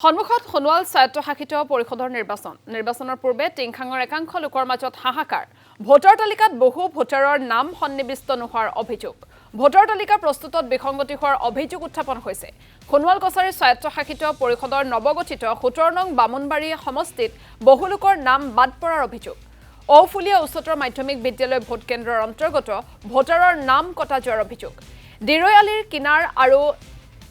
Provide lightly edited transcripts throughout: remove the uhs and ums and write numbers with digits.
সন্মুখত সোণোৱাল স্বায়ত্তশাসিত পৰিষদৰ নিৰ্বাচনৰ পূৰ্বে টিংখাঙৰ একাংশ লোকৰ মাজত হাহাকাৰ ভোটাৰ তালিকাত বহু ভোটাৰৰ নাম সন্নিবিষ্ট নোহোৱাৰ অভিযোগ ভোটাৰ তালিকা প্ৰস্তুতত বিসংগতি হোৱাৰ অভিযোগ উত্থাপন হৈছে সোণোৱাল কছাৰী স্বায়ত্তশাসিত পৰিষদৰ নৱগঠিত 17 নং বামুণবাৰী সমষ্টিত বহু লোকৰ নাম বাদ পৰাৰ অভিযোগ ঔফুলীয়া উচ্চতৰ মাধ্যমিক বিদ্যালয় ভোট কেন্দ্ৰৰ অন্তৰ্গত ভোটাৰৰ নাম কটা যোৱাৰ অভিযোগ দিৰৈয়ালিৰ কিনাৰ আৰু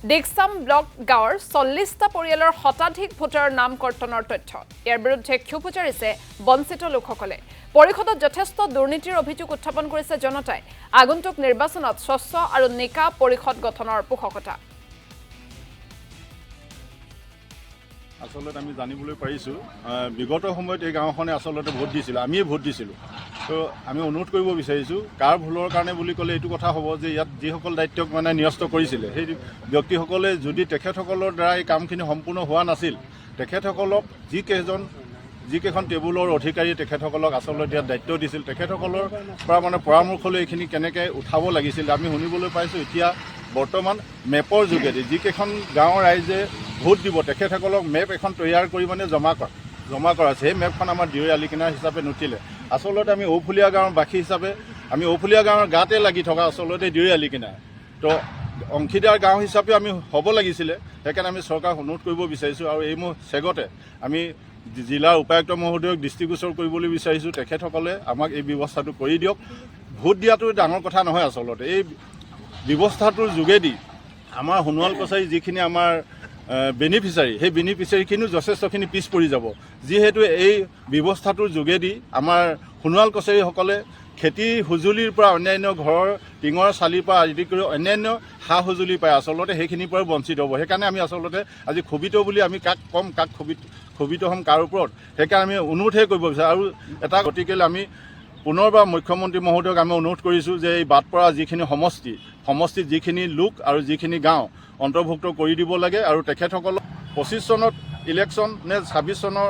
ডিকসাম ব্লক গাঁৱৰ 40টা পৰিয়ালৰ শতাধিক ভোটাৰৰ নাম কৰ্তনৰ তথ্য ইয়াৰ বিৰুদ্ধে ক্ষোভ উচ্চাৰিছে বঞ্চিত লোকসকলে পৰিষদত যথেষ্ট দুৰ্নীতিৰ অভিযোগ উত্থাপন কৰিছে জনতাই আগন্তুক নিৰ্বাচনত স্বচ্ছ আৰু নিকা পৰিষদ গঠনৰ পোষকতা আসলতে আমি জানিবলৈ পাৰিছো বিগত সময়ত এই গাঁওখনে আসলতে ভোট দিছিল আমিয়ে ভোট দিছিল তো আমি অনুৰোধ কৰিব বিচাৰিছো কাৰ ভুলৰ কাৰণে বুলি ক'লে এইটো কথা হ'ব যে ইয়াত যিসকল দায়িত্বক মানে নিয়স্ত কৰিছিল সেই ব্যক্তিসকলে যদি তেখেতসকলৰ দ্বাৰা এই কামখিনি সম্পূৰ্ণ হোৱা নাছিল তেখেতসকলক যিকেইখন টেবুলৰ অধিকাৰী তেখেতসকলক আসলতে ইয়াত দায়িত্ব দিছিল তেখেতসকলৰ পৰা মানে পৰামৰ্শ লৈ এইখিনি কেনেকৈ উঠাব লাগিছিল আমি শুনিবলৈ পাইছোঁ এতিয়া বৰ্তমান মেপৰ যোগেদি যিকেইখন গাঁৱৰ ৰাইজে ভোট দিব তেখেতসকলক মেপ এখন তৈয়াৰ কৰি মানে জমা কৰা আছে সেই মেপখন আমাৰ দিৰৈয়ালি কিনাৰ হিচাপে নুঠিলে আসলতে আমি ঔফুলীয়া গাঁৱৰ বাসী হিচাপে আমি ঔফুলীয়া গাঁৱৰ গাতে লাগি থকা আসলতে দিৰৈয়ালি কিনাৰ তো অংশীদাৰ গাঁও হিচাপে আমি হ'ব লাগিছিলে সেইকাৰণে আমি চৰকাৰক অনুৰোধ কৰিব বিচাৰিছোঁ আৰু এই চেগতে আমি জিলাৰ উপায়ুক্ত মহোদয়ক দৃষ্টিগোচৰ কৰিবলৈ বিচাৰিছোঁ তেখেতসকলে আমাক এই ব্যৱস্থাটো কৰি দিয়ক ভোট দিয়াটো ডাঙৰ কথা নহয় আসলতে এই ব্যৱস্থাটোৰ যোগেদি আমাৰ সোণোৱাল কছাৰী যিখিনি আমাৰ বেনিফিচাৰী সেই বেনিফিচাৰীখিনিও যথেষ্টখিনি পিছ পৰি যাব যিহেতু এই ব্যৱস্থাটোৰ যোগেদি আমাৰ সোণোৱাল কছাৰীসকলে খেতি সঁজুলিৰ পৰা অন্যান্য ঘৰৰ টিঙৰ চালিৰ পৰা আদি কৰি অন্যান্য সা সঁজুলি পায় আসলতে সেইখিনিৰ পৰা বঞ্চিত হ'ব সেইকাৰণে আমি আসলতে আজি ক্ষোভিত বুলি আমি কাক ক'ম কাক ক্ষোভিত হ'ম কাৰ ওপৰত সেইকাৰণে আমি অনুৰোধহে কৰিব বিচাৰোঁ আৰু এটা গতিকে আমি পুনৰবাৰ মুখ্যমন্ত্ৰী মহোদয়ক আমি অনুৰোধ কৰিছোঁ যে এই বাদ পৰা যিখিনি সমষ্টিত যিখিনি লোক আৰু যিখিনি গাঁও অন্তৰ্ভুক্ত কৰি দিব লাগে আৰু তেখেতসকলক 25 চনত ইলেকশ্যন নে 26 চনৰ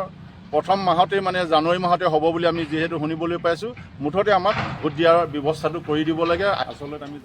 প্ৰথম মাহতে মানে জানুৱাৰী মাহতে হ'ব বুলি আমি যিহেতু শুনিবলৈ পাইছোঁ মুঠতে আমাক ভোট দিয়াৰ ব্যৱস্থাটো কৰি দিব লাগে আসলতে আমি